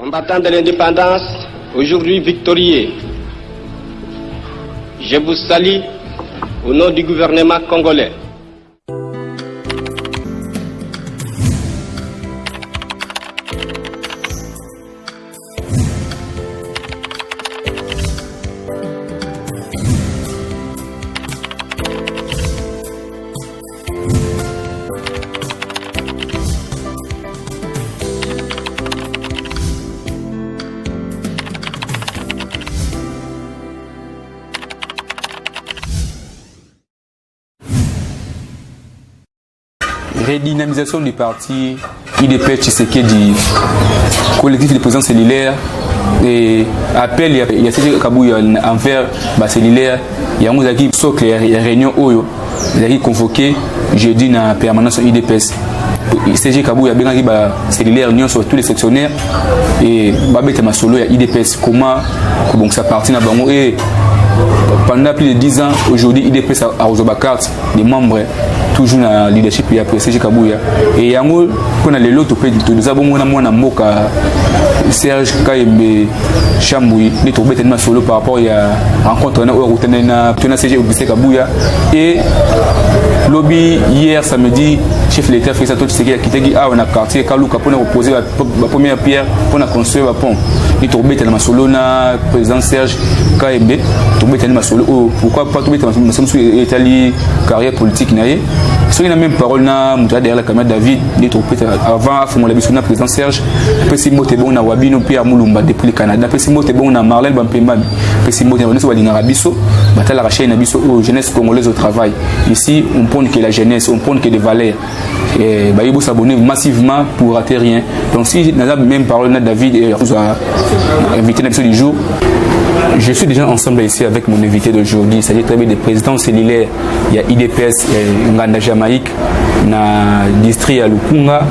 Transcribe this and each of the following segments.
Combattants de l'indépendance, aujourd'hui victorieux, je vous salue au nom du gouvernement congolais. Redynamisation du parti IDPS Tshisekedi, collectif de présence cellulaire et appel il y a CG Kabouya envers bas cellulaire il y a une équipe socle il y a réunion oyo il y a convoqué jeudi na permanence IDPS CG Kabouya bien qui bas cellulaire union sur tous les sectionnaires et babete masolo il y a IDPS comment bon ça parti na bango et pendant plus de 10 ans aujourd'hui IDPS a reçu carte des membres toujours na leadership ya CG Kabouya et yango kona lelo to pe nous avons mona mboka Serge Kayembe Chamboui les tourbetes na solo par rapport ya rencontre na routine na CG Kabouya et lobby hier samedi chef de l'État fait ça tout ce qui a quitté on a quartier Kaluka pour reposer la première pierre pour construire le pont les tourbetes na solo na président Serge Kayembe tourbetes na solo pourquoi pas tourbetes na solo Italie carrière politique naie sur la même parole na derrière la caméra David les tourbetes avant font la bisou na président Serge après si moté bon na Wabino Pierre Mulumba depuis le Canada après si moté bon na Marlène Bampemba après si moté on soit na biso batala racher na biso jeunesse congolaise au travail ici on prône que la jeunesse on prône que des valeurs et bah il faut s'abonner massivement pour rater rien donc si na même parole na David et vous a invité l'épisode du jour. Je suis déjà ensemble ici avec mon invité d'aujourd'hui, c'est-à-dire des présidents cellulaires. Il y a IDPS, il y a Nganda Jamaïque, na district à Lukunga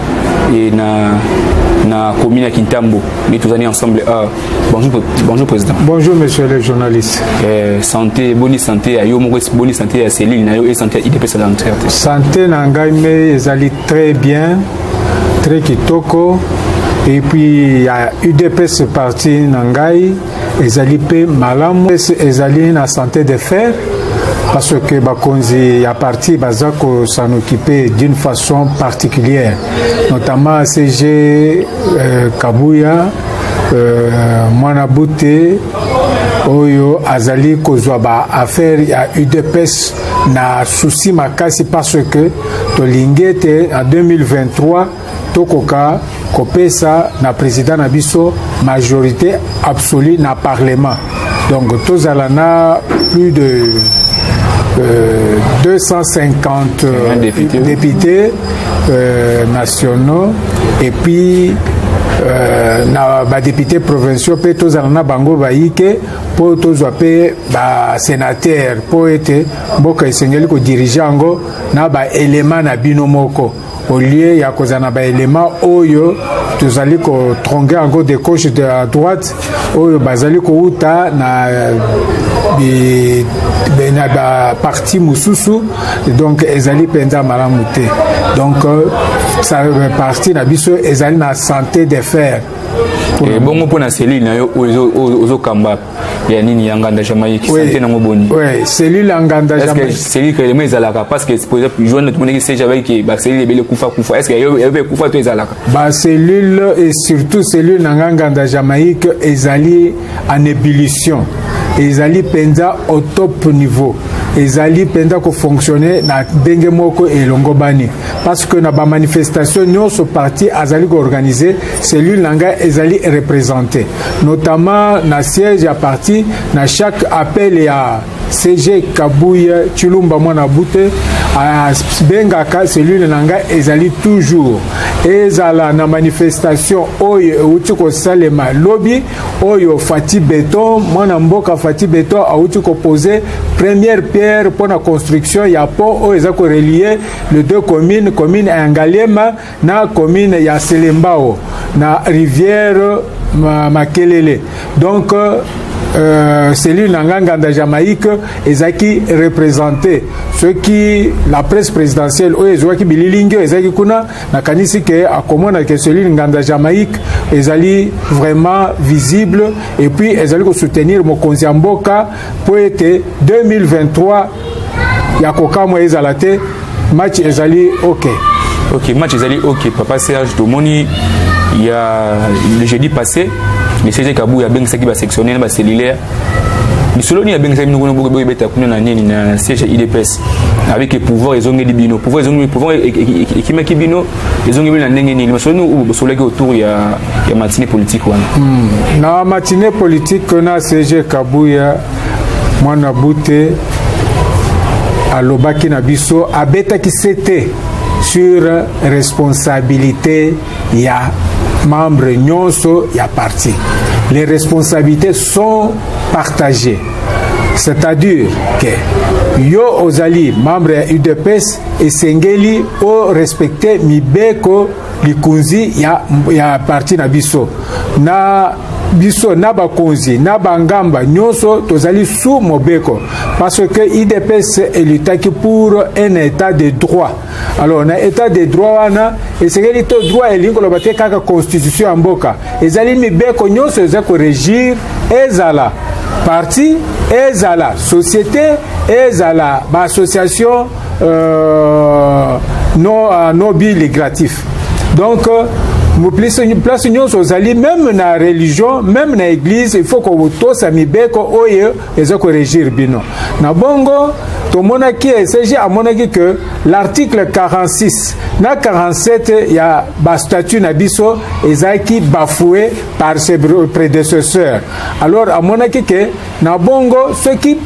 et na commune à Kintambo. Nous tous allés ensemble. Bonjour président. Bonjour monsieur le journaliste. Santé, bonne santé, bonne santé à cellule, et santé à IDPS à l'entrée. Santé Nangaime, ils allaient très bien, très kitoko. Et puis il y a UDPS parti Nangai, ils allaient malamu, ils allaient na santé de fer parce que Bakonzi a parti Bazako s'en occuper d'une façon particulière, notamment CG Kabouya, Mwanabute, Oyo Azali kozwa ba affaire ya UDPS na souci makasi parce que tolingete en 2023 tokoka kopesa na président na biso majorité absolue na parlement donc tozalana plus de 250 députés nationaux et puis na ba députés provinciaux pe tozalana bango baike po tozwa pe ba sénateur po ete mboka esengeli ko dirigeango na ba élément na bino moko au lieu ya kozana ba élément oyo tozali ko tronguer encore de gauche de à droite oyo bazali ko uta na na ba parti mususu donc ezali penza malamu te donc ça parti na biso ezali na santé de fer et bon pour na cellule na yo ozo kamba ya nini ya Nganda Jamaïque santé na moboni oui cellule Nganda Jamaïque cellule que les ezalaka parce que par exemple joindre tout le monde qui sait j'avais que ba cellule bele kufa est-ce que yo kufa to ezalaka ba cellule et surtout cellule Nganda Jamaïque ezali en ébullition ezali penza au top niveau ezali penza ko fonctionner na ndenge moko elongo bani parce que na ba manifestation nyonso parti azali ko organiser cellule nanga ezali représenté notamment na siège à parti na chaque appel ya CG Kabouya Chilumba Mwana Bute a bengaka cellule nanga ezali toujours ezala na manifestation oyo uti ko salema lobby oyo Fati Beton mwana mboka Fati Beton a uti ko poser première pierre pour la construction ya pont oyo ezako relier les deux communes commune ya Ngalema na commune ya Selembao na rivière Makelele donc cellule Nanganga Jamaïque ezaki représenté ceux qui la presse présidentielle oyo ezwaki bililingi ezaki kuna nakanisi ke akomona ke cellule Nganda Jamaïque ezali vraiment visible et puis ezali ko soutenir mokonzi ya mboka po ete 2023 ya kokamwa ezala te match ezali OK. OK, match ezali OK. Papa Serge Domoni, il y a le jeudi passé, le CG Kabou ya bengi saki ba sectionner ba cellulaire. Ni solo ni ya bengi saki nous beaucoup beta kuna na nini na siège IDPS avec le pouvoir ils ont ngeli bino, pouvoir qui maki bino, ils ont ngeli na ndenge nini. Solo nous solo autour ya matinée politique wana. Na matinée politique na CG Kabou ya mwana bute alobaki na biso abeta ki c'était sur responsabilité ya membre nyonso ya parti. Les responsabilités sont partagées. C'est-à-dire que yo ozali membre ya UDPS esengeli o respecter mibeko likunzi ya parti na biso. Na biso na bakonzi na bangamba nyonso tozali sous mobeko parce que IDPS elitaki pour un état de droit. Alors na état de droit wana esengeli to droit elingo lobate kaka constitution ya mboka ezali mibeko nyonso eza ko régir ezala parti ezala société ezala ba association non bilégratif. Donc place nyonso ozali même na religion même na église il faut ko tosa mibeko oyo eza ko régir bino na bongo tomonaki CG amonaki que l'article 46 na 47 ya ba statut na biso ezaki bafoué par ses prédécesseurs. Alors amonaki que na bongo ceux qui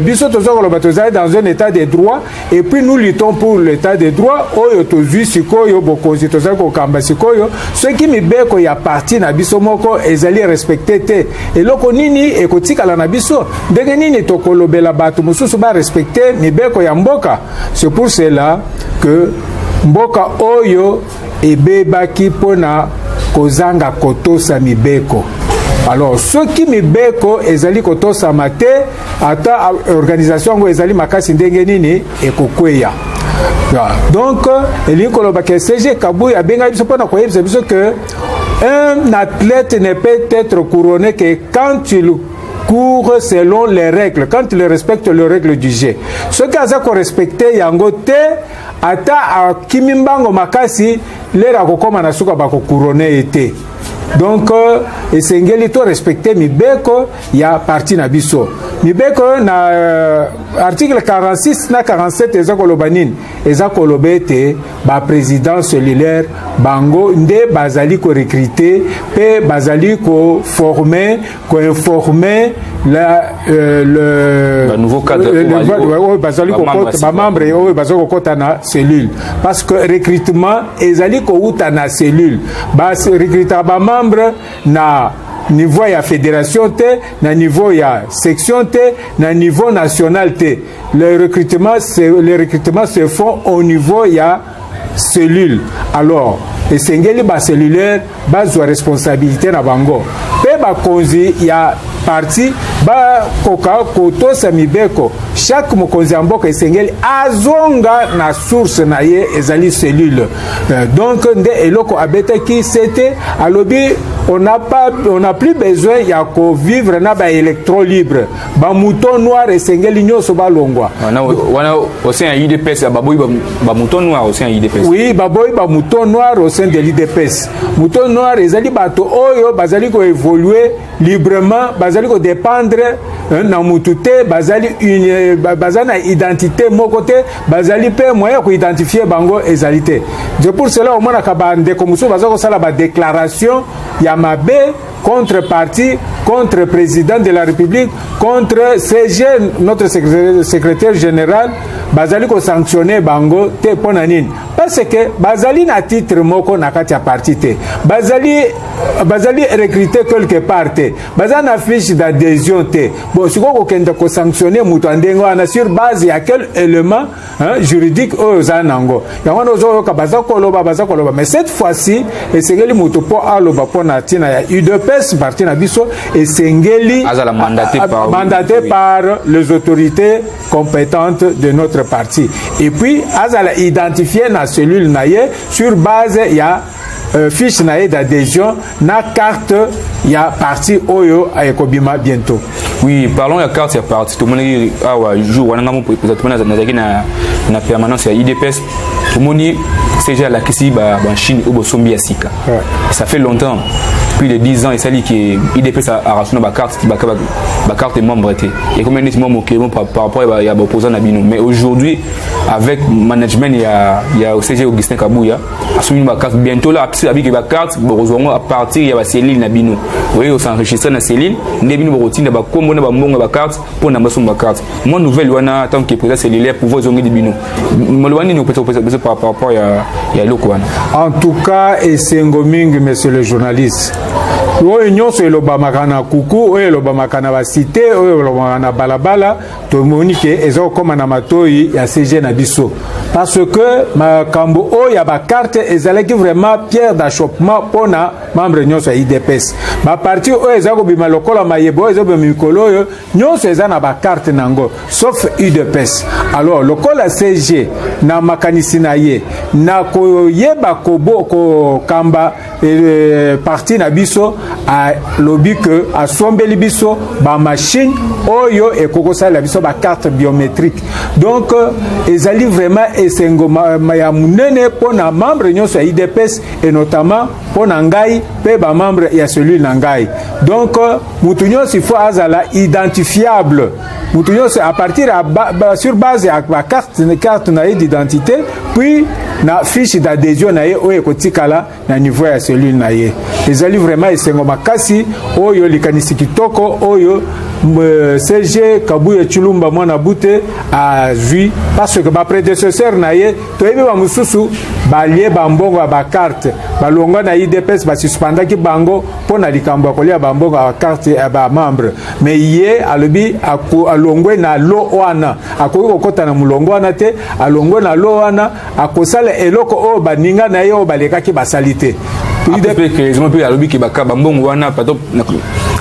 biso tozokolo batozali dans un état de droit et puis nous luttons pour l'état de droit oyo tozui sikoyo bokonzi tozali kokamba sikoyo ceux qui mibeko ya parti na biso moko ezali respecté te eloko nini ekotikala na biso ndenge nini tokolobela bato mosusu ba respecter mibeko ya mboka. C'est pour cela que mboka oyo ebebaki pona kozanga kotosa mibeko. Alors ceux qui mibeko ezali kotosa mate ata organisation ngo ezali makasi ndenge nini ekokweya. Donc elikoloba ke CG Kabou ya benga biso pona koyebisa biso que un athlète ne peut être couronné que quand il court selon les règles, quand il respecte les règles du jeu. Ce qui a ko respecter yango te ata kimimbango makasi lera kokoma na suka ba ko couronner été. Donc esengeli to respecter mibeko ya parti na biso. Mibeko na article 46 na 47 ezakolobanine ezakolobete ba président cellulaire bango nde bazali ko recruter pe bazali ko former ko informer le nouveau cadre bazali ko ba membre o bazali ko kota na cellule parce que recrutement ezali ko uta na cellule ba recruter ba membre na niveau ya fédération te na niveau ya section te na niveau national te les recrutements se font au niveau ya cellule. Alors esengeli ba cellulaire bazwa responsabilité na bango pe ba konzi ya parti ba koka kotosa mibeko chaque mokonzi ya mboka esengeli azonga na source na ye ezali cellule. Donc nde eloko abetaki c'était alobi on n'a plus besoin ya ko vivre na ba électron libre ba mouton noir esengeli nyoso ba longwa wana au sein de l'IDPS ba boy ba mouton noir au sein de l'IDPS. Oui ba boy ba mouton noir au sein de l'IDPS. Mouton noir ezali bato oyo bazali ko évoluer librement bazali ko dépendre na mutute bazali une bazana identité moko te bazali pe moyen ko identifier bango ezalité. C'est pour cela au mona ka bande comme so bazako sala ba déclaration ya mabe contre parti, contre président de la République, contre CG, notre secrétaire général, bazali ko sanctionner bango te ponanin. Parce que bazali na titre moko na kati ya parti te. Bazali recruter quelque part te. Bazana fiche d'adhésion te. Bon, si ko kende ko sanctionner mutu ndengo ana sur base ya quel élément juridique ozanango. Yango ozo ka bazako loba. Mais cette fois-ci, esengeli mutu po aloba po na tina ya UDPS parti na biso esengeli mandaté par les autorités compétentes de notre parti. Et puis azala identifié na cellule naie sur base ya fiche naie d'adhésion na carte ya parti oyo ayekobima bientôt. Oui, parlons de la carte, c'est parti. Tout le monde joue, on a na permanence à IDPS. Tout le monde c'est déjà la question en Chine au Bosombi à Sika. Ça fait longtemps, plus de 10 ans, et ça dit que IDPS a rationné ma carte est membre. Et combien de membres par rapport à l'opposant Nabino. Mais aujourd'hui, avec le management, il y a au CG Augustin Kabouya, assumé ma carte bientôt là, avec la carte, à partir il y a Céline Nabino. Vous voyez, on s'enregistre dans Céline, Nabino Borotine, comme on a ma carte, pour n'a pas ma carte. Mon nouvelle, on a tant que président cellulaire pour voir zongi de Bino. Molwani nous peut par rapport à l'Okwan. En tout cas, et c'est Ngoming, monsieur le journaliste. Oyo nyonso elobamaka na kuku oyo elobamaka na basite oyo elobamaka na balabala tomoni ke eza okoma na matoi ya CG na biso parce que makambo oyo ya bakarte ezalaki vraiment pierre d'achoppement mpona membre nyonso ya IDPS baparti oyo eza kobima lokola mayebo oyo ezobima mikolo oyo nyonso eza na bakarte nango sauf UDPS. Alors lokola CG na makanisi na ye na koyeba kokamba parti na biso a lobi que a sombeli biso ba machine oyo ekokosala biso ba carte biométrique. Donc ezali vraiment esengo ya munene pona membre nyonso ya IDPS et notamment pona ngai pe ba membre ya celui na ngai. Donc mutu nyonso il faut azala identifiable. Mutu nyonso à partir sur base ya ba carte na d'identité puis na fiche d'adhésion na ye oyo ekotikala na niveau ya celui na ye. Ezali vraiment esengo makasi oyo likanisi kitoko oyo CG Kabuya Chilumba mwana bute a vu parce que ba prédécesseur na ye toyebi ba mususu balie bambongo ba carte balonga na IDPS ba suspendaki bango pona likambo kolia bambongo ba carte ba membre mais ye alobi alongwe na lo wana akoki kokota na mulongo wana te alongwe na lo wana akosala eloko o baninga na ye o balekaki basalite après que je m'appelle alobi ke baka bambongo wana pato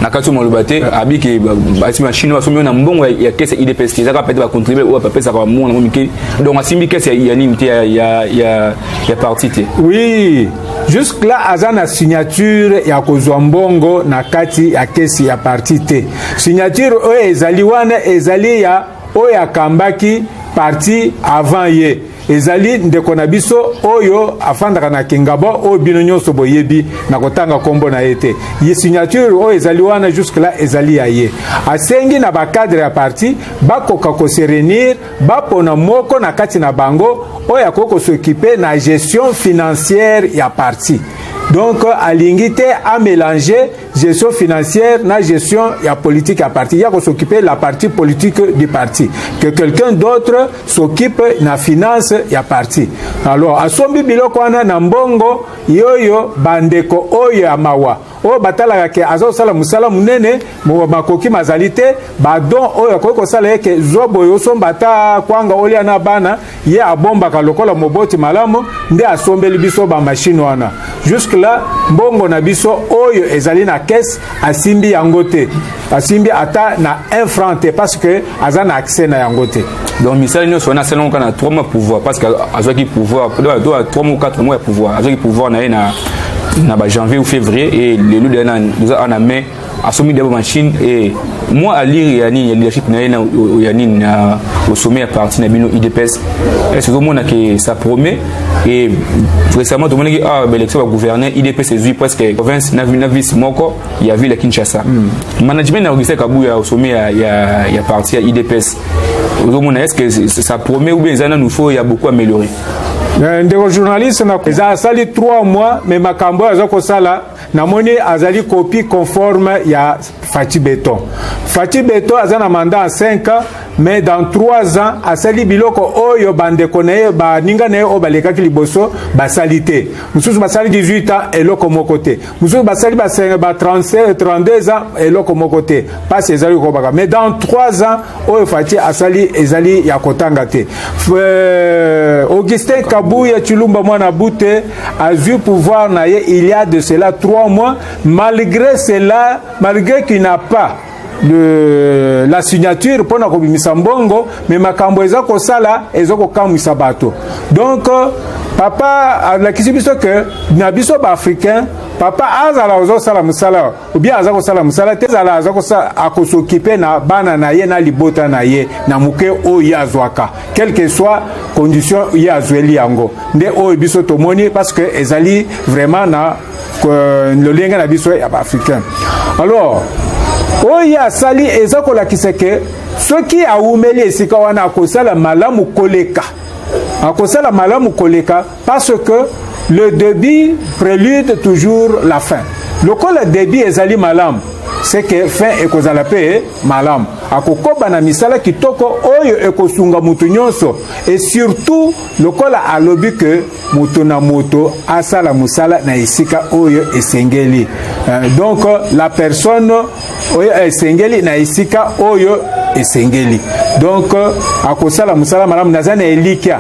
na kati molobate abi ke basi machine wa somi na mbongo ya kese IDPS ki zaka peut ba contribuer ou pa pesa ka mona ngomike donc asimbi kese ya nini ya parti te. Oui, jusque là azana signature ya kozwa mbongo na kati ya kesi ya parti te. Signature o ezali wana ezali ya o ya kambaki parti avant ye. Ezali ndeko na biso oyo afandaka na kingabo o bino nyonso boyebi na kotanga kombo na ete ye signature o ezali wana jusque là ezali ya ye asengi na ba cadre ya parti bakoka ko se réunir bapona moko na kati na bango oyo akoko s'occuper na gestion financière ya parti. Donc alingi te a mélanger gestion financière na gestion ya politique à parti. Il y a qu'on s'occuper la partie politique du parti. Que quelqu'un d'autre s'occupe na finance ya parti. Alors asombi biloko wana na mbongo yoyo bandeko oyo ya mawa. O batala ke azo sala musala munene mo makoki mazalite badon oyo ko sala yake zobo yo sombata kwanga olia na bana ye abomba ka lokola moboti malamu nde asombeli biso ba machine wana. Jusque là mbongo na biso oyo ezali na caisse asimbi yangote asimbi ata na 1 franc te parce que azana accès na yangote. Donc misali nyo sona selon kana 3 mois pouvoir parce que azaki pouvoir doit 3 mois ou 4 mois pouvoir azaki pouvoir na ba janvier ou février et le loup nous a en main a soumis des machines et moi à lire yani leadership na yani na au sommet à partir na bino IDPS et c'est au monde que ça promet et récemment tout le monde dit ah l'élection va gouverner IDPS est presque province na vice moko il y a vu la Kinshasa management na Augustin Kabuya au sommet il y a parti à IDPS au monde est-ce que ça promet ou bien ça nous faut il y a beaucoup améliorer. Ndeko journaliste na za sali 3 mois mais makambo azako sala namoni azali copie conforme ya Fati Beton. Fati Beton azana mandat en 5 ans mais dans 3 ans asali biloko oyo bandeko na ye baninga na ye oyo balekaki liboso basali te mosusu basali 18 ans eloko moko te mosusu basali ba 32 ans eloko moko te pasi ezali kobaka mais dans 3 ans oyo fati asali ezali ya kotanga te Augustin Kabuya Chilumba mwana bute a vu pouvoir na ye il y a de cela 3 mois malgré cela malgré qu'il n'a pas la signature pour na kobimisa mbongo mais makambo eza kosala ezoko kamwisa bato donc papa alakisi biso que na biso ba africain papa azala ozosala musala ou bien azako sala musala te azala azako akosokipe na bana na ye na libota na ye na muke oyo azwaka quelle que soit condition ya azweli yango nde oyo biso tomoni parce que ezali vraiment na lolenga na biso ya ba africain alors oyo asali eza kolakisa ke soki awumeli esika wana akosala malamu koleka parce que le début prélude toujours la fin lokola début ezali malamu c'est que fin ekozala pe malamu akokoba na misala kitoko oyo ekosunga mutu nyonso et surtout lokola alobi que moto na moto asala musala na esika oyo esengeli donc la personne oyo esengeli na esika oyo esengeli donc akosala musala malamu naza na elikia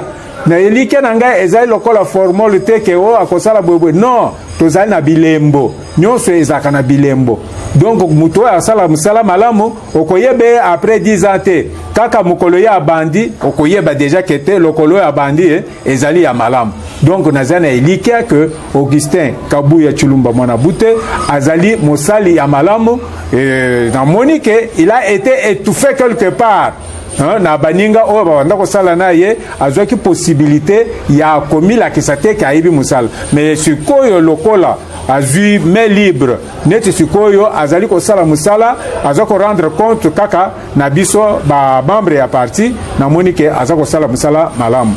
na ngai ezali lokola formule te ke o akosala bwebwe non tozali na bilembo nyonso ezaka na bilembo donc mutu oyo asala musala malamu okoyebe après 10 ans te kaka mokolo ya bandi okoyeba déjà ke te lokolo ya bandi ezali ya malamu donc naza na elikia que Augustin Kabuya Chilumba mwana bute azali mosali ya malamu namoni ke il a été étouffé quelque part na baninga oyo bawanda kosala na ye azwaki possibilité ya komilakisa te ke ayibi mosala mais sikoyo lokola azwi main libre neti sikoyo azali kosala mosala azwa korendre compte kaka na biso bamembre ya parti namoni ke aza kosala mosala malamu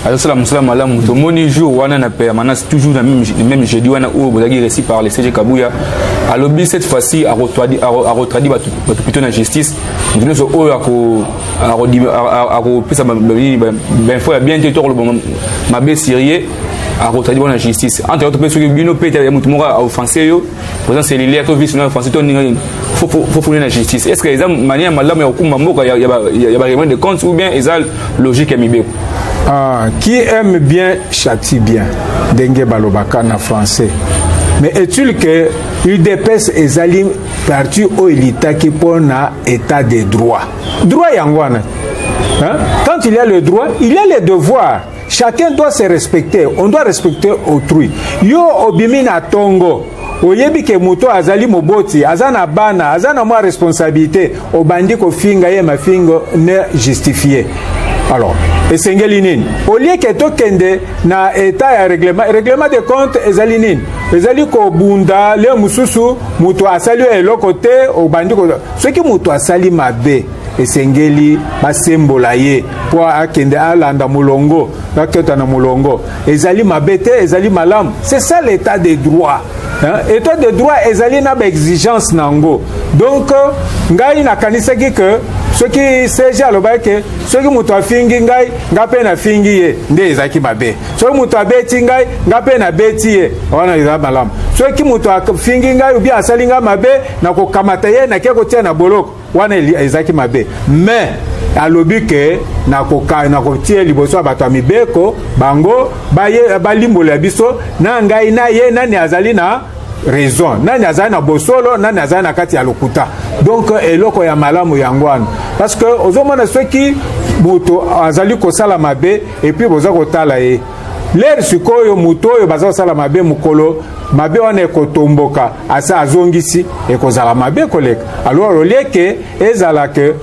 azosala mosala malamu tomoni jour wana na permanence toujours na même jeudi wana oyo bozalaki récit par le CG Kabuya alobi cette fois-ci arotradi bato plutôt na justice nyonso oyo akopesa bainfo ya bien te tokoloba mabe sirie arotradi bona justice entre autres mpe soki bino mpe ya motu moko aoffense yo présent cellulaire to vice na offense to ninga faut fournir la justice est-ce que eza manière malamu ya kokumba mboka ya baraiement de compte ou bien eza logique ya mibeko qui aime bien châtie bien ndenge balobaka na français mais est-il que UDPS ezali parti oyo elitaki mpona état de droit yango wana quand il y a le droit il y a les devoirs chacun doit se respecter on doit respecter autrui yo obimi na tongo oyebi ke moto azali moboti aza na bana aza na mwa responsabilité obandi kofinga ye mafingo ne justifié alors esengeli nini olie ke tokende na état ya règlement de compte ezali nini ezali kobunda le mususu moto asali eloko te obandi ko soki moto asali mabe esengeli basembola ye po akende alanda mulongo baketa na mulongo ezali mabe te ezali malamu c'est ça l'état de droit état de droit ezali na ba exigence nango donc ngai nakanisaki que soki CG alobaki ke soki moto afingi ngai mpe na fingi ye nde ezalaki mabe soki moto abeti ngai mpe na beti ye wana eza malamu soki moto afingi ngai ou bien asali ngai mabe na kokamata ye na ke kotia na boloko wana ezalaki mabe mais alobi ke na kotia liboso ya bato ya mibeko bango balimbola biso na ngai na ye nani azali na raison nani azali na bosolo nani azali na kati ya lokuta donc eloko ya malamu yango wana parce que ozomona soki moto azali kosala mabe et puis boza kotala ye lere sikoyo moto oyo baza kosala mabe mokolo mabe wana ekotomboka asa azongisi ekozala mabe koleka alors olieke ezala ke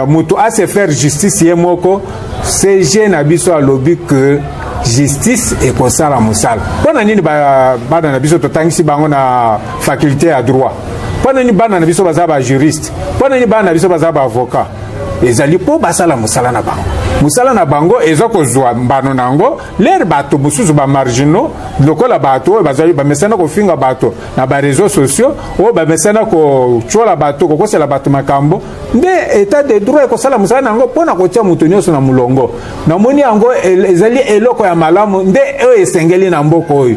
moto ase faire justice ye moko CG na biso alobi que justice ekosala mosala mpona nini bana na biso totangisi bango na faculté ya droit mpona nini bana na biso baza ba juriste mpona nini bana na biso baza ba avocat ezali po basala musala na bango. Musala na bango eza kozwa mbano nango l'air bato mususu ba marginaux lokola bato bazali ba mesana ko finga bato na ba réseaux sociaux o ba mesana ko chola bato ko kosela bato makambo nde état de droit ko sala musala nango pona ko tia mutu nyonso na mulongo na moni yango ezali eloko ya malamu nde esengeli na mboko oyo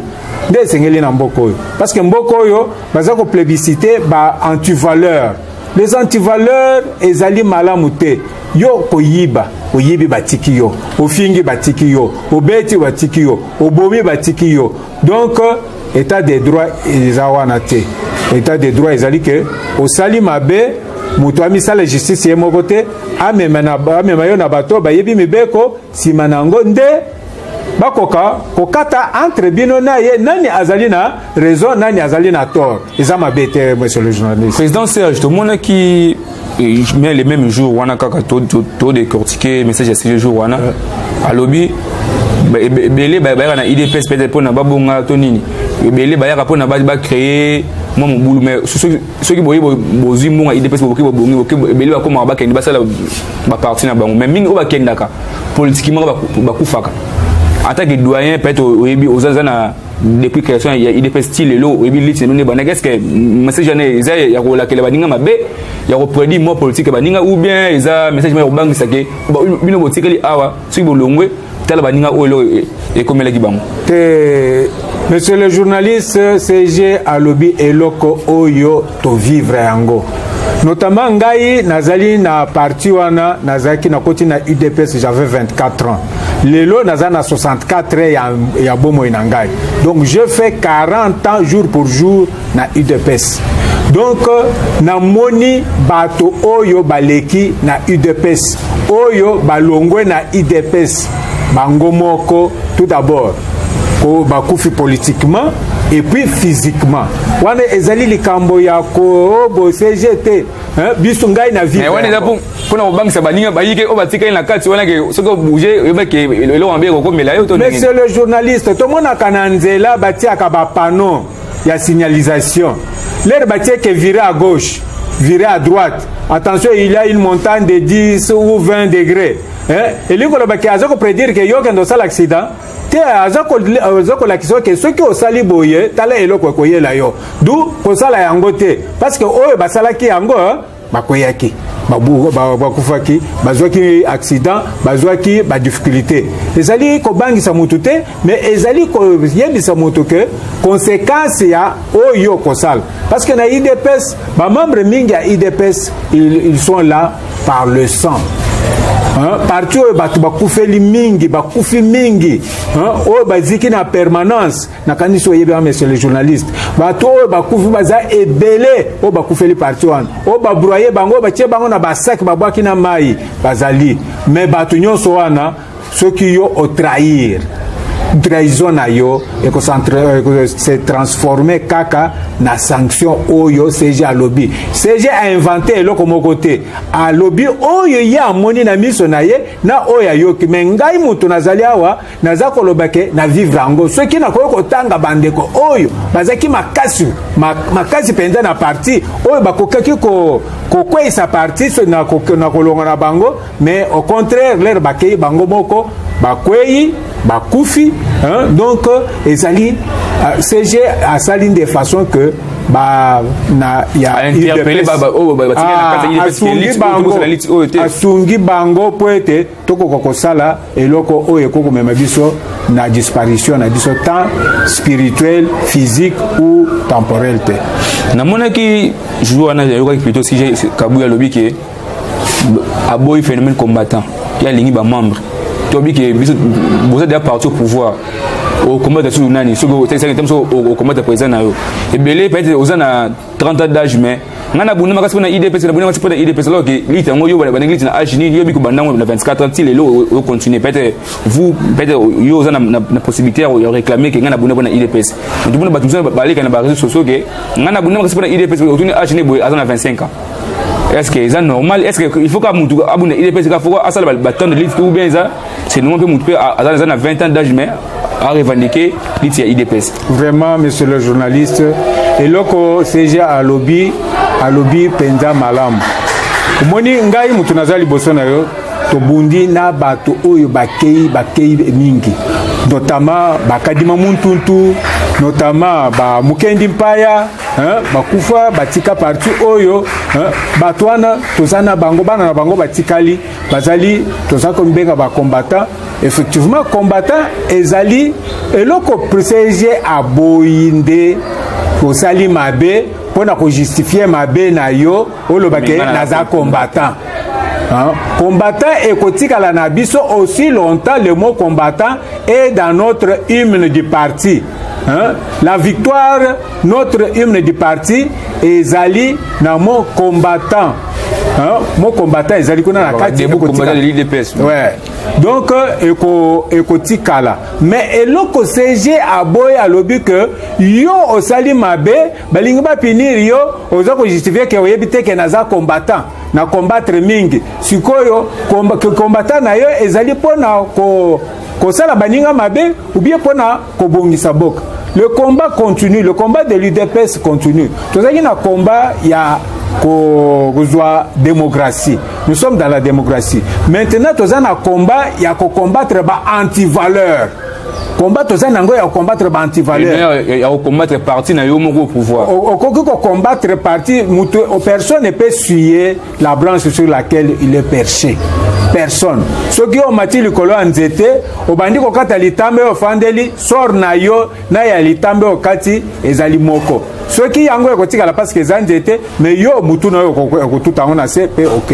nde esengeli na mboko oyo parce que mboko oyo baza ko plébisciter ba antivaleurs. Les antivaleurs ezali malamu te yo koyiba oyibi batiki yo ofingi batiki yo obeti batiki yo obomi batiki yo donc état de droit eza wana te état de droit ezali ke osali mabe mutu amisala justice ye moko te amema yo na bato bayebi mibeko nsima nango nde bakoka kokata entre bino na ye nani azali na raison nani azali na tort eza mabe te monsieur le journaliste. Président Serge tout le monde qui met les mêmes jours wana kaka to décortiquer message à ces jours wana alobi belé ba na IDPS peut-être pour na babonga to nini belé ba ya pour na ba créer moi mon boulot mais ceux qui boyi bozui monga IDPS boki bobongi boki belé ba koma ba kendi ba sala ba parti na bango mais mingi o ba kendaka politiquement ba kufaka en tant que doyen peut-être aux Azana depuis création il y a IDP style lo et bi litine ne qu'est-ce que message jamais ça ya ko la kele baninga mabe ya ko produit mo politique baninga ou bien isa message mo bangi sake bino botikeli awa si bolongwe tala baninga o lo et comme la gibango te monsieur le journaliste CG alobi eloko oyo to vivre yango notamment ngai nazali na parti wana nazaki na koti na UDPS j'avais 24 ans lelo naza na 64 ya bomo inangai donc je fais 40 ans jour pour jour na UDPS donc na moni bato oyo baleki na UDPS oyo balongwe na UDPS bango moko tout d'abord ko bakufi politiquement et puis physiquement wana ezali likambo ya ko bo CGT biso ngai na vie wana za pona obangisa baninga bayike o batika na kati wana ke soko bouger ebeke elo ambe ko komela yo to monsieur le journaliste to mona kananzela batiaka ba panneau ya signalisation l'air batie que virer à gauche virer à droite attention il y a une montagne de 10 ou 20 degrés et lui ko baki azako prédire que yo kendo sala accident te azako lakisa ke soki osali boye tala eloko koyela yo du kosala yango te parce que oyo basalaki yango bakoyaki bakufaki bazwaki accident bazwaki ba difficulté ezali kobangisa mutu te mais ezali koyebisa mutu ke conséquence ya oyo kosala parce que na IDPS ba membre mingi ya IDPS ils sont là par le sang parti oyo bato bakufeli mingi bakufi mingi oyo baziki na permanence nakanisi oyebi wa monsieur le journaliste bato oyo bakufi baza ebele oyo bakufeli parti wana oyo babroye bango oyo batie bango na basaki babwaki na mai bazali mais bato nyonso wana soki yo otrahir trahison na yo se transformer kaka na sanction oyo CG alobi CG a inventé eloko moko te alobi oyo ya amoni na miso na ye na oyo ayoki me ngai mutu nazali awa naza kolobake na vivre yango soki nakoki kotanga bandeko oyo bazaki makasi penza na parti oyo bakokaki kokweyisa parti na kolonga na bango mais au contraire lere bakei bango moko bakweyi bakufi donc ezali CG asali de façon que ba na ya interpeller asungi bango po ete tokoka kosala eloko oyo ekokomema biso na disparition na biso tant spirituel physique ou temporel te namonaki jour wana yokaki plutôt CG Kabuya lobi ke aboyi phénomène combattant ya lingi ba membre tobi que vous êtes déjà parti au pouvoir au combat de Sounani au combat de président na yo et belé peut-être aux ana 30 ans d'âge mais ngana buna makasi na IDPS na buna makasi na IDPS là que lite ngo yo ba ngliti na âge ni yo bi ko bandango na 24 ans il est au continuer peut-être vous peut-être yo aux ana na possibilité de réclamer que ngana buna IDPS donc buna batumza balika na ba réseaux sociaux que ngana buna makasi na IDPS au tuni âge ni boy azana 25 ans. Est-ce que c'est normal? Est-ce qu'il faut que Moutou abonne IDPS qu'il faut à battre de livre ou bien ça c'est normal que Moutou à 20 ans d'âge mais à revendiquer l'IDPS. Vraiment monsieur le journaliste et loko CG à lobby penza malam omoni ngai mutu naza liboso na yo tobundi na bato oyo bakei mingi, notamment bakadima muntuntu, notamment ba mukendi mpaya, bakufa batika parti oyo, bato wana tozana bango bana na bango batikali bazali tozako mbenga ba combattant. Effectivement combattant ezali eloko préciser aboyinde kosali mabe pona ko justifier mabe na yo olobake naza combattant. Combattant et kotikala na biso aussi longtemps le mot combattant est dans notre hymne du parti. La victoire, notre hymne du parti, ezali na mot combattant. Mot combattant ezali kuna na kati de combattant de l'IDPS. Ouais. Donc ekotikala. Mais eloko CG aboy alobi que yo osali mabe balingi ba pinir yo oza ko justifier que oyebite que naza combattant na combattre mingi. Sikoyo combattant na yo ezali pona ko sala baninga mabe ou bien pona ko bongisa boka. Le combat continue, le combat de l'UDPS continue. Tout ça, il y a un combat, il y a la démocratie. Nous sommes dans la démocratie. Maintenant, tout ça, il y a un combat, il y a combattre anti-valeurs. Combat, tout ça, il y a combattre anti-valeurs. Il y a combattre parti, il y a au pouvoir. Au combattre parti, personne ne peut suyer la branche sur laquelle il est perché. Personne. Ceux qui ont mati le colo en zété, au bandi ko kata litambe au fandeli, sort na yo, na ya litambe au kati, ezali moko. Ceux qui yango ekotika la parce que zanzete, mais yo mutu na yo ko tout en a c'est ok.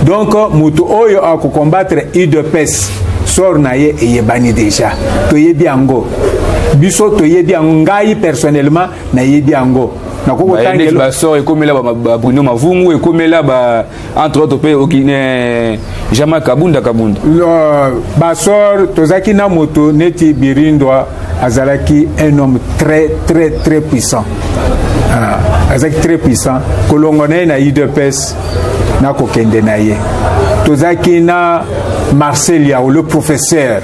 Donc mutu oyo a ko combattre UDPS. Sort na ye et yebani déjà. To yebi ango. Biso to yebi ngai personnellement na yebi ango. Basor et comme là Bruno Mavungu et comme là entre autres pays okine Jama Kabunda Basor tozaki na moto neti Birindwa azalaki un homme très puissant. Azalaki très puissant kolongone na UDPS na kokende na ye. Tozaki na Marcel Yao le professeur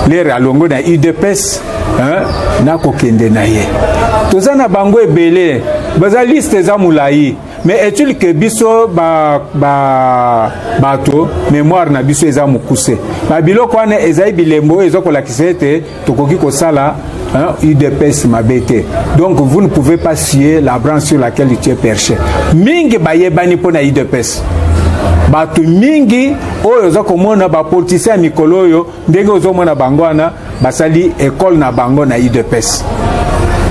l'air alongo na UDPS na kokende na ye. Tozana bango ebele baza liste za mulai mais est-il que biso bato mémoire na biso eza mukuse ba biloko wana eza bilembo ezokola kisete tokoki kosala UDPS mabete. Donc vous ne pouvez pas scier la branche sur laquelle tu es perché. Mingi bayebani pona UDPS. Bato mingi oyo za komona ba politicien mikolo oyo ndenge ozomona bango wana basali école na bango na UDPS.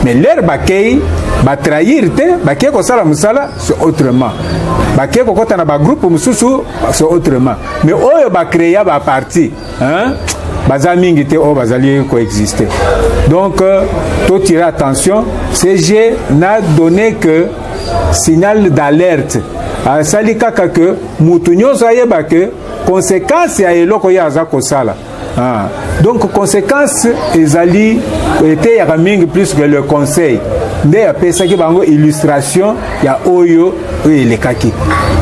Mais l'air bakei ba trahir te bakei ko sala musala c'est autrement. Bakei ko kota na ba groupe mususu c'est autrement. Mais oyo ba créer ba parti baza mingi te o bazali coexister. Donc to tirer attention, CG n'a donné que signal d'alerte. Sali kaka que mutu nyonso ayeba que conséquence ya eloko ya za kosala. Donc conséquence ezali était ya mingi plus que le conseil. Nde ya pesa ki bango illustration ya oyo elekaki.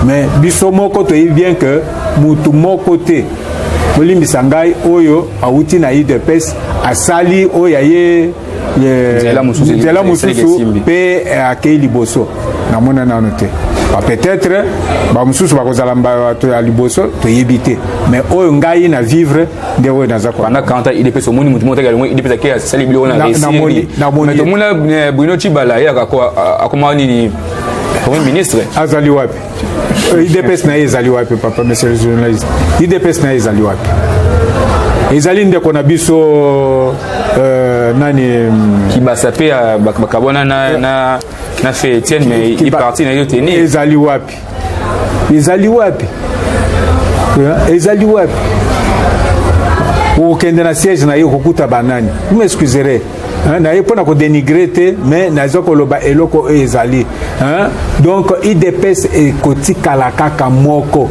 Mais biso moko to bien que mutu moko te Olimbisa ngai oyo awuti na UDPS asali oya ye Nzela mususu pe akei liboso na mona na note. Peut-être ba mususu bakozala mbato ya liboso to yebite mais oyo ngai na vivre de oyo naza ko pendant 40 ans UDPS omoni mutu monta galongo UDPS ke asali bilo na réussir mais to mona Bruno Chibala ya akoma nini premier ministre azali wapi UDPS na ezali wapi papa monsieur le journaliste UDPS na ezali wapi ezali ndeko na biso nani Kibasa pe bakabona na fait Etienne mais il parti na yote ni ezali wapi okende na siège na yo kokuta banani vous m'excuserez na ye pona ko dénigrer te mais na zoko loba eloko ezali donc IDPS ekotikala kaka moko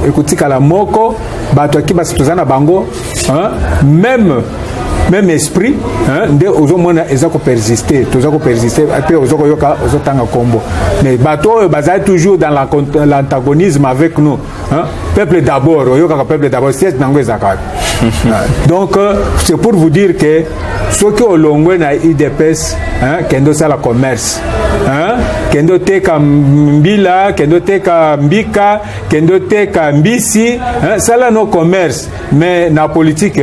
ekotikala moko bato akibasa tozana bango même esprit nde ozomona ezako persister après ozoko yoka ozotanga kombo mais bato bazali toujours dans l'antagonisme avec nous peuple d'abord oyoka peuple d'abord siège nango ezaka donc c'est pour vous dire que ceux qui ont longué na IDPS kendo sala commerce kendo teka mbila, kendo teka mbika, kendo teka mbisi, ça là nos commerce, mais na politique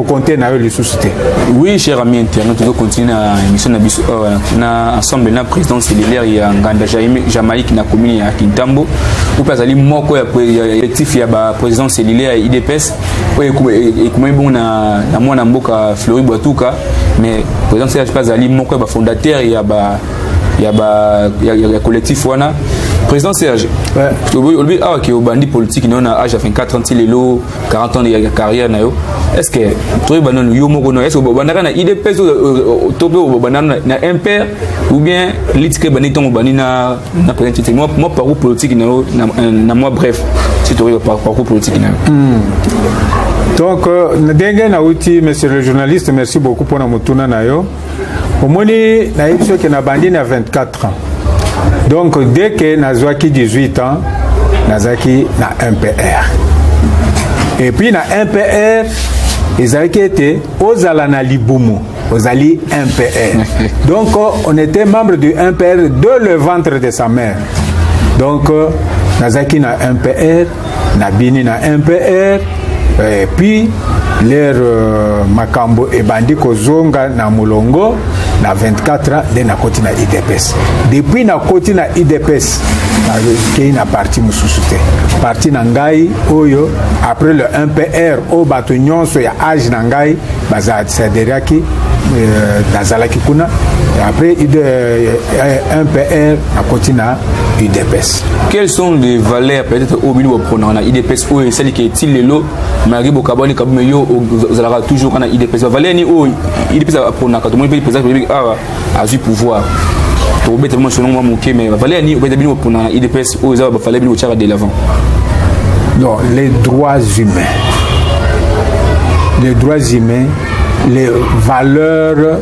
compter na le société. Oui, cher ami internaute, nous continuons à émission na ensemble na président cellulaire ya nganda Jamaïque na commune ya Kintambo ou pas ali moko ya effectif ya ba président cellulaire IDPS et comme bon na mwana mboka Fleury Boatuka, mais président cellulaire pas ali moko ya fondateur ya collectif wana. Président Serge, aujourd'hui, qui est au bandit politique, il a âge à 24 ans, il est 40 ans de carrière. Est-ce que tu es est-ce que tu as une idée de impair ou bien l'idée na président moi parcours politique moi bref si tu as parcours politique. Donc, monsieur le journaliste, merci beaucoup pour la mutuna nayo. Au moins, na émission qui na bandit na 24 ans. Donc, dès que Nazwaki 18 ans, Nazaki na MPR. Et puis, na MPR, ils étaient aux Alana Liboumou, aux Ali MPR. Donc, on était membre du MPR de le ventre de sa mère. Donc, Nazaki na MPR, Nabini na MPR, et puis, leur Makambo et Bandi Kozonga na Mulongo, na 24 ans de na koti na IDPS. Depuis na koti na IDPS na parti mususute parti na ngai oyo après le MPR au bato nyonso ya âge na ngai baza saderaki nazalaki kuna après MPR na koti na IDPS. Quelles sont les valeurs peut-être au milieu prenant na IDPS ou celle qui est il lelo mari bokabani kabumeyo ozalaka toujours na IDPS valeur ni o IDPS apona ka to mo président a eu pouvoir pour bête moi selon moi moké mais valeur ni obeta bino pour na IDPS o za ba fallait bino tchara de l'avant. Non, les droits humains, les valeurs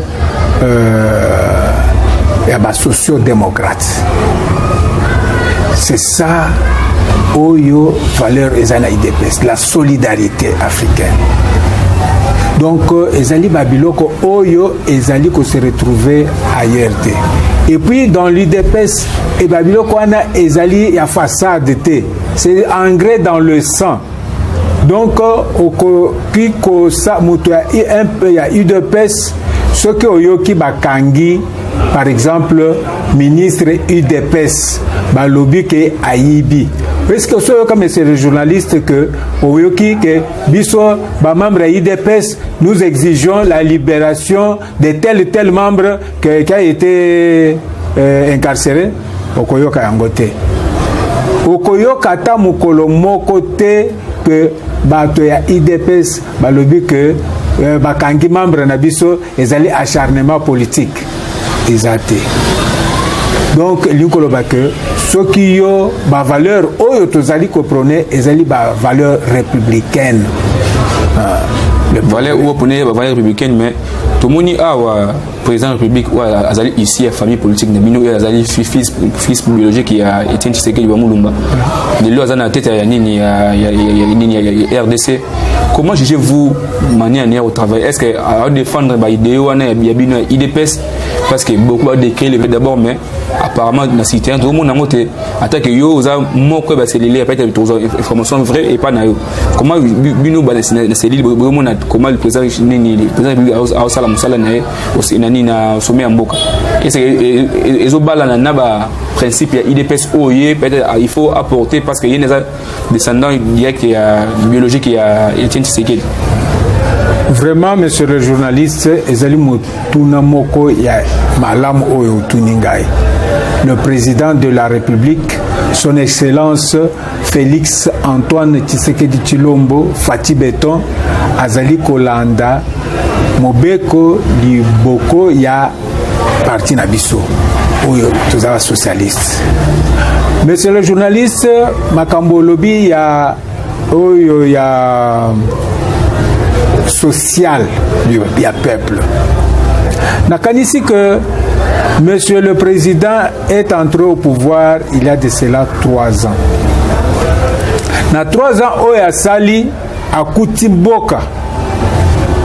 socio-démocrates. C'est ça, Oyo, valeur ezana IDPS, la solidarité africaine. Donc, ezali babiloko Oyo, ezali ko se retrouver ailleurs. Et puis, dans l'IDPS, et babiloko ana ezali ya façade té. C'est engrais dans le sang. Donc, kiko sa mutu ya UDPS, ce que Oyoki bakangi, par exemple, ministre UDPS, balobi ke Ayibi. Parce que ce comme c'est le journaliste que Oyoki que biso ba membre UDPS, nous exigeons la libération de tel membre qui a été incarcéré. Okoyoka yangote. Okoyoka ta mukolo moko te que bato ya IDPS balobi que bakangi membre na biso ezali acharnement politique ezate. Donc linkoloba que ce qui yo ba valeur oyo tozali ko prôner ezali ba valeur républicaine. Le valeur ou prôner ba valeur républicaine mais tout moni awa président de la République ou azali ici à famille politique de bino azali fils biologique qui a été Tshisekedi wa Mulumba. De lo azana tête ya nini ya RDC. Comment jugez-vous manière au travail? Est-ce que à défendre ba idéo wana ya bino IDPS parce que beaucoup a décrit d'abord mais apparemment dans cité tout le monde nango te attaque yo za moko ba cellulaire peut-être information vraie et pas na yo. Comment bino ba na cellulaire comment le président nini le président a sala musala na aussi na sommet en mboka. Est-ce que ezobala na ba principe ya IDPS oye peut-être il faut apporter parce que y a des descendants direct ya biologique ya Etienne Tshisekedi. Vraiment, monsieur le journaliste, le président de la République, son Excellence Félix Antoine Tshisekedi Tshilombo, Fati Beton, Azali Kolanda, Mobeko Liboko ya Parti Nabiso, Tozawa socialiste. Monsieur le journaliste, Makambo Lobi ya social du peuple. Nakanisi que monsieur le président est entré au pouvoir il y a de cela 3 ans. Na 3 ans, Oya Sali a Koutimboka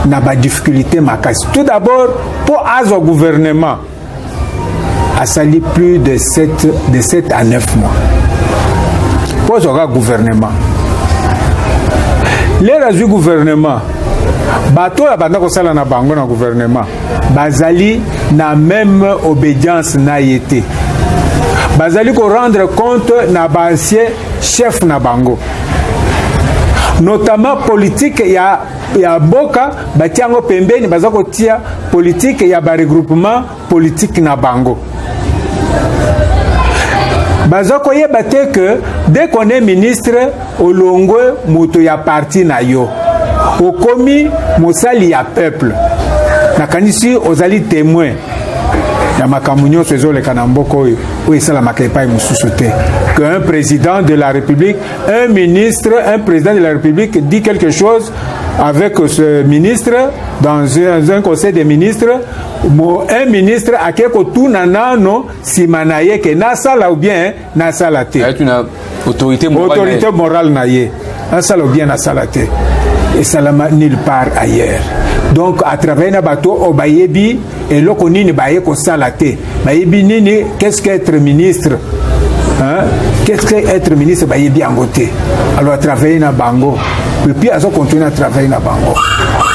n'a pas de difficulté makasi. Tout d'abord, pour azo gouvernement, asali plus de 7 à 9 mois. Pour le gouvernement. L'ère du gouvernement, bateau la banda kosala na bango na gouvernement, bazali na même obédience na yete. Bazali ko rendre compte na ancien chef na bango. Notamment politique ya boka batiango pembeni bazako tia politique ya ba regroupement politique na bango. Bazako yeba te que dès qu'on est ministre olongwe moto ya parti na yo. Okomi mosali ya peuple. Na kanisi ozali témoin. Ya makamunyo sezo le kanamboko ou esala makepa mususu te. Que un président de la République, un ministre, un président de la République dit quelque chose avec ce ministre dans un conseil des ministres, un ministre a quelque tout nanano si manaye que nasala ou bien nasala te. Avec une autorité morale naye. Nasala ou bien nasala te. Et ça l'a nulle part ailleurs. Donc à travers na bateau obayebi et lokoni ni baye ko salate. Bayebi nini qu'est-ce qu'être ministre? Hein? Qu'est-ce qu'être ministre bayebi angote. Alors à travers na bango. Et puis à ça continuer à travailler na bango.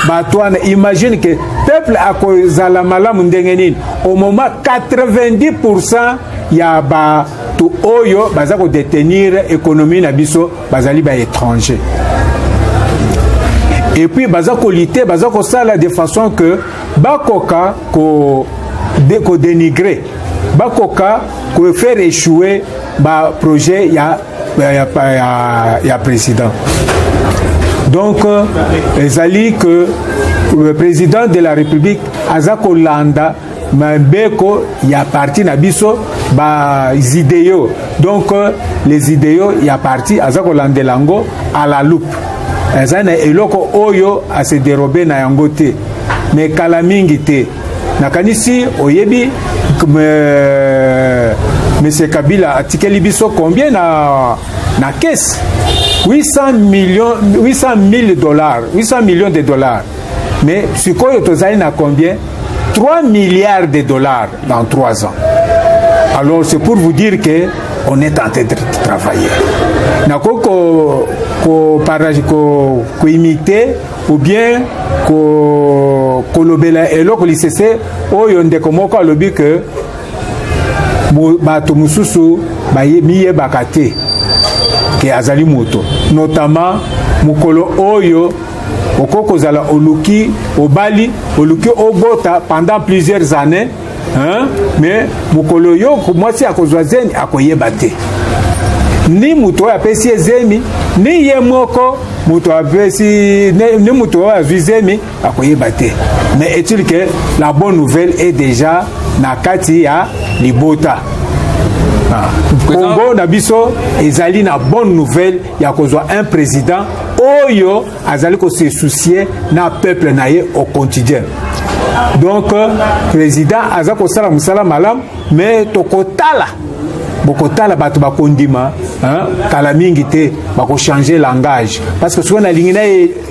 Bateau imagine que peuple a kozala malamu ndengenini au moment 90% ya ba to oyo baza ko détenir économie na biso bazali ba étranger. Et puis baza ko lité baza ko sala de façon que bakoka ko dénigrer bakoka ko faire échouer ba projet ya président. Donc ezali que le président de la République azako landa mabeko ya parti na biso ba idéaux. Donc les idéaux ya parti azako landelango à la loupe. Ezana eloko oyo a se dérober na yango te. Mais kala mingi te. Nakanisi oyebi Monsieur Kabila atikeli biso combien na caisse 800 millions de dollars. Mais Sukoyo tozali na combien 3 milliards de dollars dans 3 ans. Alors c'est pour vous dire que on est en train de travailler. Nakoko ko imiter ou bien ko lobela eloko lisese oyo ndeko moko alobi que bato mususu miye bakate ke azali moto, notamment mukolo oyo okoko zala oluki obali oluki obota pendant plusieurs années, hein? Mais mukolo yo mwasi akozwa zeni akoyeba te ni muto apesi ezemi ni ye moko muto apesi ni muto azwi zemi akoyeba te. Mais est-il que la bonne nouvelle est déjà na kati ya libota. Congo na biso ezali na bonne nouvelle ya kozwa un président oyo azali ko se soucier na peuple na ye au quotidien. Donc président azako sala musala malam mais tokotala bokotala bato bakondima kala mingi te bako changer langage parce que souvent na lingi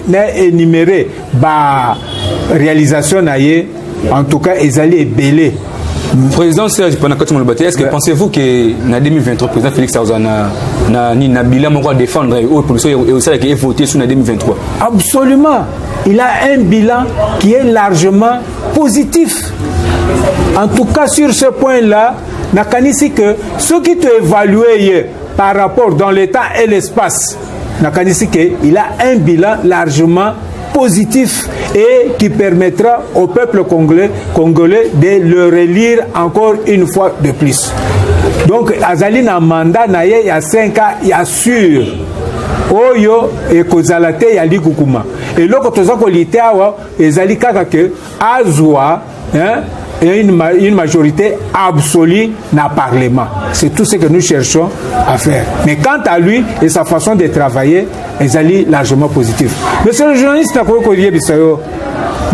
na énumérer ba réalisation na ye en tout cas ezali ebelé. Président Serge Panakati Molobate, est-ce que pensez-vous que en 2023 président Félix Sauzana na bilan moko à défendre au position et aussi qui est voté sur 2023? Absolument. Il a un bilan qui est largement positif. En tout cas sur ce point-là, nakanisi que ce qui te évalué par rapport dans le temps et l'espace, nakanisi que il a un bilan largement positif et qui permettra au peuple congolais de le relire encore une fois de plus. Donc azali na mandat na ye ya 5 ans ya sûr oyo ekozalate ya likukuma eloko toza kolite awa ezali kaka ke azwa une majorité absolue na parlement. C'est tout ce que nous cherchons à faire. Mais quant à lui et sa façon de travailler, ezali largement positif. Monsieur le journaliste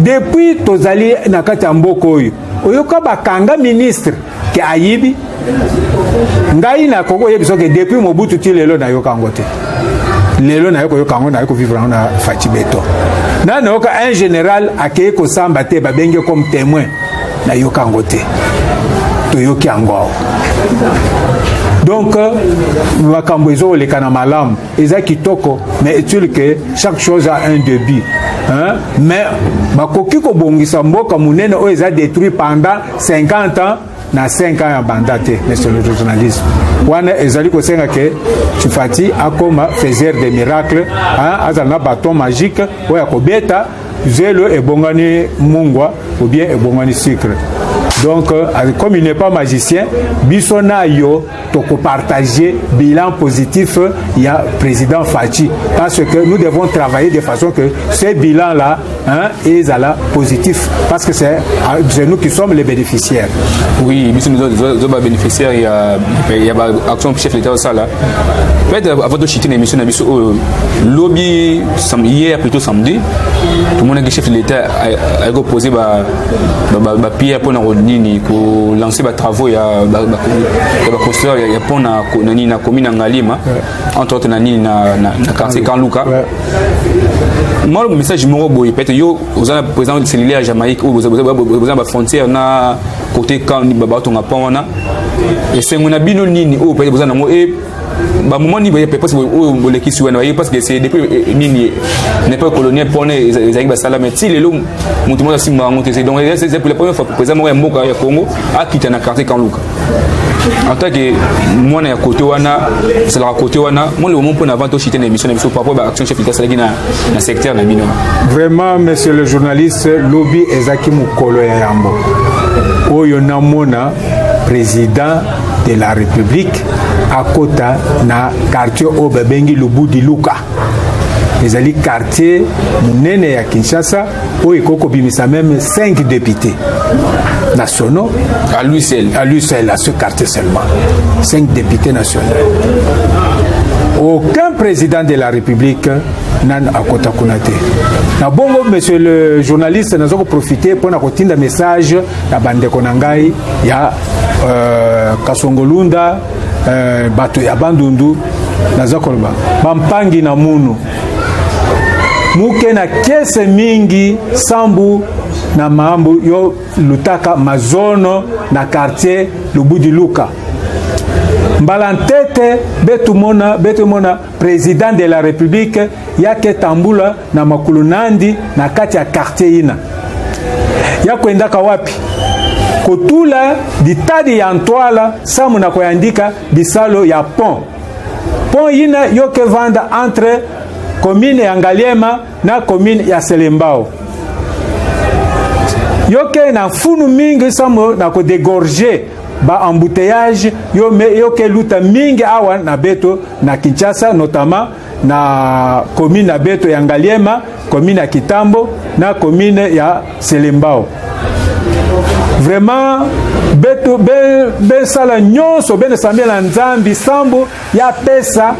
depuis tozali na kati ya mboko oyo oyoka bakanga ministre ke ayibi ngai na koko yebiso ke depuis Mobutu ti lelo na yoka ngote lelo na yoka ngo na yoko vivre na Fati Beto na yoka un général akeye ko samba te babenge comme témoin na yoka ngote toyoki yango. Donc makambo ezoleka na malamu eza kitoko, mais est-il que chaque chose a un début, hein? Mais bakoki kobongisa mboka munene oyo eza détruit pendant 50 ans na 5 ans ya bandate, monsieur le journaliste. Wana ezali kosenga ke Tshifati akoma faiseur de miracles, hein? Azala na bâton magique oyo akobeta zelo ebongani mungwa ou bien ebongani sucre. Donc, comme il n'est pas magicien, Bissona yo toko partager bilan positif il y a président Fachi, parce que nous devons travailler de façon que ces bilans là est positif, parce que c'est nous qui sommes les bénéficiaires. Oui, nous sommes bénéficiaires. Il y a action chef l'État au là. Peut-être avant de chiter l'émission lobby hier plutôt samedi, tout le monde est chef de l'État a posé pierre pour pour lancer des travaux. Il y a des constructeurs, il y a pour la commune Ngalima, entre autres na quartier Kanluka. Moi le message numéro boy peut-être yo aux président de cellulaire Jamaïque ou vous avez frontière na côté quand bato nga pona et c'est mon abino nini ou peut-être vous en et bah moment ni pas possible ou les qui sont parce que c'est depuis nini n'est pas colonial pour les arrivent à Salamé si les longs monte aussi monter c'est donc c'est pour la première fois président moi mboka ya Congo a quitté na quartier Kanluka en tant que moi na côté wana c'est la côté wana moi le moment pour avant to chiter l'émission par rapport à action chef d'État salagi na secteur na bino. Vraiment monsieur le journaliste lobby ezaki mukolo ya yambo oyo namona président de la République à Kota na quartier Obebengi Lubudi Luka. Les alliés quartier Munene ya Kinshasa où il y a même 5 députés nationaux à lui seul à ce quartier seulement 5 députés nationaux. Aucun président de la République n'a à Kota Kunate. Na bongo monsieur le journaliste nous avons profité pour un message à bande konangai ya Kasongolunda bato ya bandundu nazakolba bampangi na munu muke na kese mingi sambu na mambu yo lutaka mazono na quartier Lubudi Luka mbalantete betu mona président de la République yake tambula na makulunandi na kati ya quartier ina yako endaka wapi kotula ditadi ya ntwala samu na koyandika bisalo ya pont ina yoke vanda entre commune ya Ngaliema na commune ya Selembao yoke na funu mingi samu na ko dégorger ba embouteillage yoke luta mingi awa na beto na Kinshasa notamment na commune na beto ya Ngaliema, commune ya Kitambo na commune ya Selembao. Vraiment beto be sala nyonso bene sambela nzambi sambo ya pesa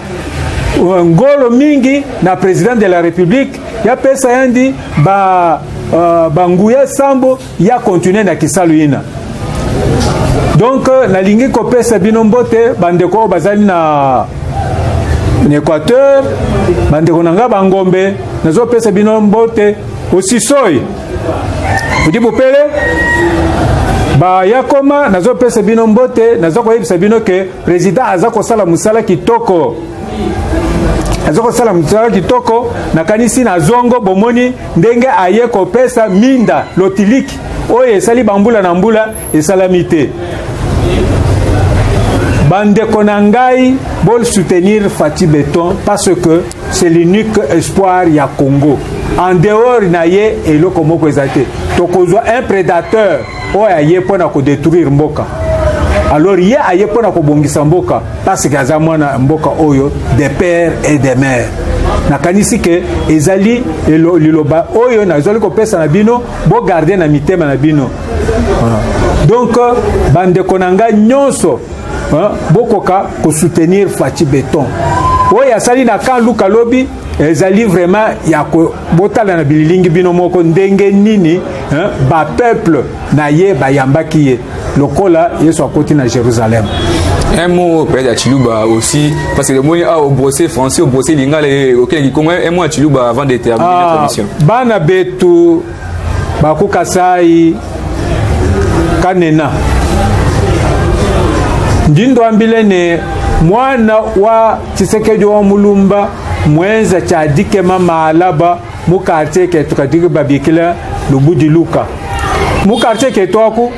ngolo mingi na président de la République ya pesa yandi banguya sambo ya continuer na kisalu ina. Donc nalingi ko pesa bino mbote bandeko bazali na Équateur bandeko nanga bangombe nazo pesa bino mbote aussi soy Fudi Bupele ba yakoma nazo pesa bino mbote nazo ko yebisa bino ke président azako sala musala kitoko azoko sala musala kitoko na kanisi na zongo bomoni ndenge aye ko pesa minda lotiliki oye esali bambula na mbula esalamite bande konangai bol soutenir Fachi Beton parce que c'est l'unique espoir ya Congo en dehors na ye eloko moko ezate tokozwa un prédateur oyo aye pona ko détruire mboka alors ye aye pona ko bongisa mboka parce que aza mwana mboka oyo des pères et des mères nakanisi ke ezali liloba oyo nazali ko pesa na bino bo garder na mitema na bino donc bande konanga nyonso bokoka ko soutenir Fachi Beton oyo asali na kan luka lobi ezali vraiment ya ko botala na bililingi bino moko ndenge nini ba peuple na ye bayambaki ye lokola yeso akoti na Jérusalem. Un mot peut-être à Chiluba aussi parce que le mot au brosser français au brosser lingala auquel qui comment un mot à Chiluba avant de terminer notre émission. Bana betu bakukasai kanena ndindo ambilene mwana wa Tshisekedi wa mulumba mwenza chadike mama alaba mukartie ketu kadike babikila lubudi luka mukartie ketu aku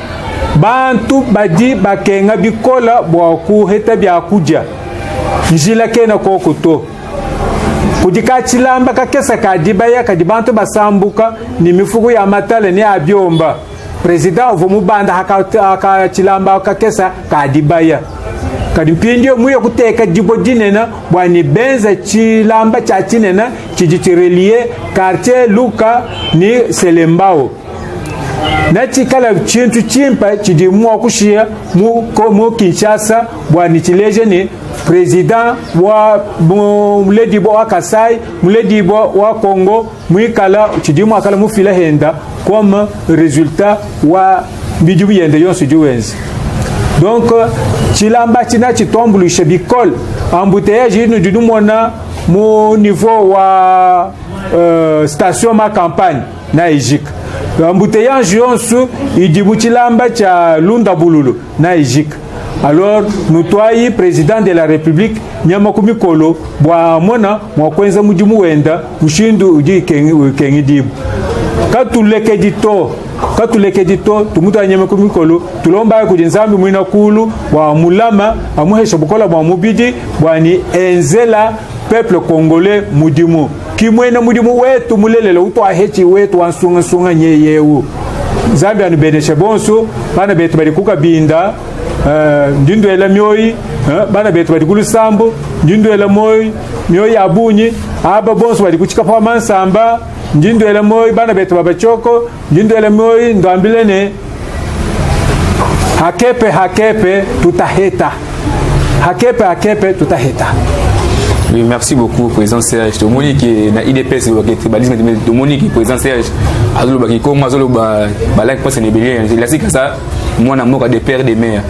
bantu badi bakenga bikola bwaku heta byakuja njila kena kokuto kudika chilamba kakesa kadibaya kadibantu basambuka ni mifugo ya matale ni abyomba president vomubanda haka chilamba kakesa kadibaya kadimpindio muyo kuteka jibo dinena bwani benza chilamba cha chinena chijichirelie quartier Luka ni Selembao na chikala chintu chimpa chidimwa kushia mu Kinshasa bwani chileje ni president wa muledibo wa Kasai muledibo wa Congo muikala chidimwa akala mufila henda comme résultat wa bijubi yende yonsu juwenzi. Donc chilamba china chitombuluisha bikol embouteillage inu dudumona mu niveau wa station ma campagne na Ejik embouteillage yonsu idibu chilamba cha Lunda Bululu na Ejik. Alors nous toyi président de la République nyama kumikolo bwa mona mwakwenza mujimu wenda ushindu uji kengi dibu katuleke dito tumuta anyeme kumikolo tulomba kujinzambi mwina kulu wa mulama amuhesha bukola bwa mubidi bwani enzela peuple congolais mudimu kimwena mudimu wetu mulelele uto ahechi wetu wansunga nyeyewu Zambia ni benesha bonso bana betu bali kukabinda ndindo ela myoyi bana betu bali kulusambo ndindo ela myoyi abunyi aba bonso bali kuchika pa mansamba ndindo ela moyi bana betu babachoko ndindo ela moyi ndoambilene hakepe tutaheta hakepe tutaheta. Oui, merci beaucoup, président Serge. Domonique na IDPS le tribalisme de Domonique président Serge azolo baki comme azolo ba la pense ne belien la sika ça moi na moka de père de mère.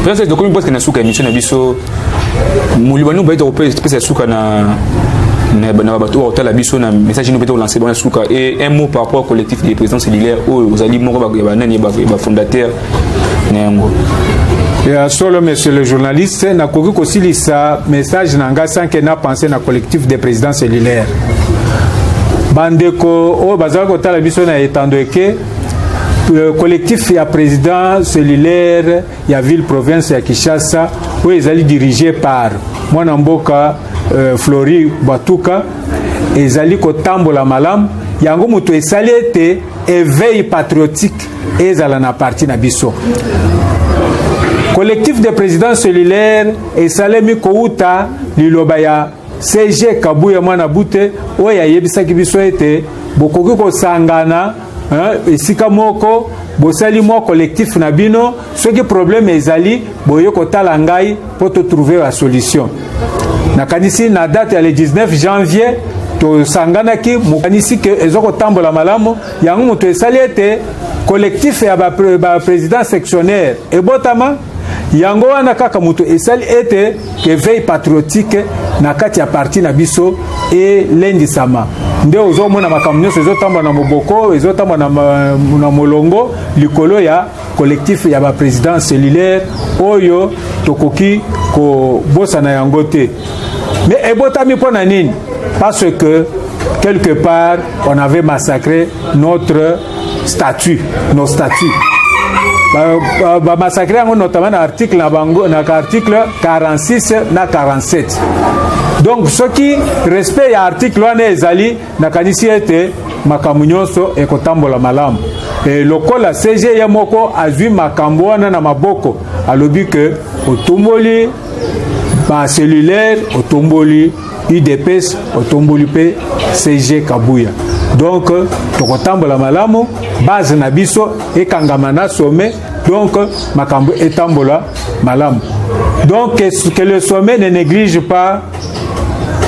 Président Serge comme parce que na suka émission na biso mulibanu ba to pesa suka na bato wa otala biso na message nous peut lancer dans la suka et un mot par rapport au collectif des présidents cellulaires aux ali moko ba nani ba fondateur nengo. Et solo monsieur le journaliste na koki kosilisa message nanga sans que na pensé na collectif des présidents cellulaires bandeko o bazaka kotala biso na etando eke collectif ya président cellulaire ya ville province ya Kinshasa où ezali dirigé par mwana mboka Flori Batuka ezali kotambola malam yango muto esali ete éveil patriotique ezala na parti na biso. Collectif de présidents cellulaires et Salemi Kouta liloba ya CG Kabuya mwana bute oya yebisaki biso ete bokoki kosangana esika moko bosali mo collectif na bino soki problème ezali boye kotala ngai po to trouver la solution. Nakanisi na date ya le 19 janvier to sanganaki mukanisi ke ezoko tambola malamu yango muto esali ete collectif ya ba président sectionnaire ebotama yango wana kaka muto esali ete ke veille patriotique na kati ya parti na biso e lendi sama nde ozomona makambo nyonso ezotambwa na moboko ezotambwa na molongo likolo ya collectif ya ba président cellulaire oyo tokoki ko bosa na yango te. Mais ebotami pona nini? Parce que quelque part on avait massacré notre statut, nos statuts. Ba massacré notamment dans l'article article 46 na 47. Donc ce qui respect ya article wana ezali nakanisi ete makambo nyonso ekotambola malamu. Et lokola CG ya moko azwi makambo wana na maboko alobi que otomboli ba cellulaire otomboli IDPS otomboli pe CG Kabuya. Donc tokotambola malamu base na biso ekangama na sommet donc makambo etambola malamu. Donc que le sommet ne néglige pas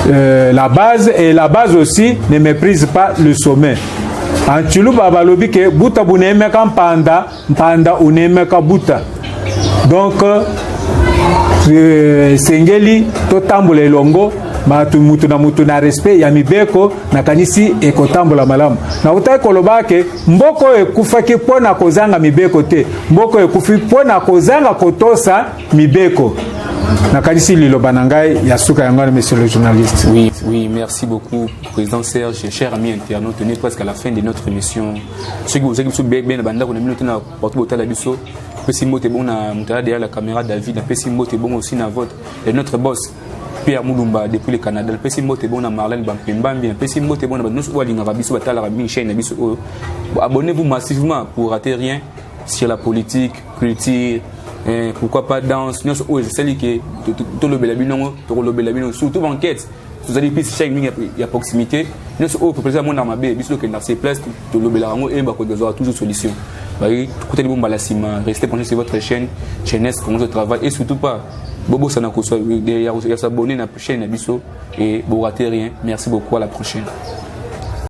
la base et la base aussi ne méprise pas le sommet. En Chuluba balobi ke buta bunemeka mpanda unemeka buta. Donc sengeli totambola elongo mutu na respect ya mibeko nakanisi ekotambola malamu na utai koloba ke mboko ekufaki mpona kozanga mibeko te mboko ekufi mpona kozanga kotosa mibeko nakanisi liloba na ngai ya suka yango monsieur le journaliste. Oui, merci beaucoup président Serge, cher ami internaute, on est presque à la fin de notre émission. Ceux qui vous avez bien banda qu'on a mis na porte botala biso, pesi mote bon na mutala derrière la caméra David, pesi mote bon aussi na vote et notre boss Pierre Moulumba depuis le Canada, pesi mote bon na Marlène Bampemba bien, pesi mote bon na nous wali na biso batala rabin chaîne biso. Abonnez-vous massivement pour rater rien sur la politique, culture, pourquoi pas danse, nous c'est que tout le belabino, tout le belabino surtout enquête. Vous allez plus chaque ligne à proximité. Nous sommes au président mon amabé, bisous que dans ces places, tout le belaramo et bako besoin toujours solution. Côté de bon balasima, restez connectés sur votre chaîne, chaînesse comment je travaille et surtout pas Bobo Sanako soit s'abonner à la chaîne Abisso et vous ratez rien. Merci beaucoup, à la prochaine.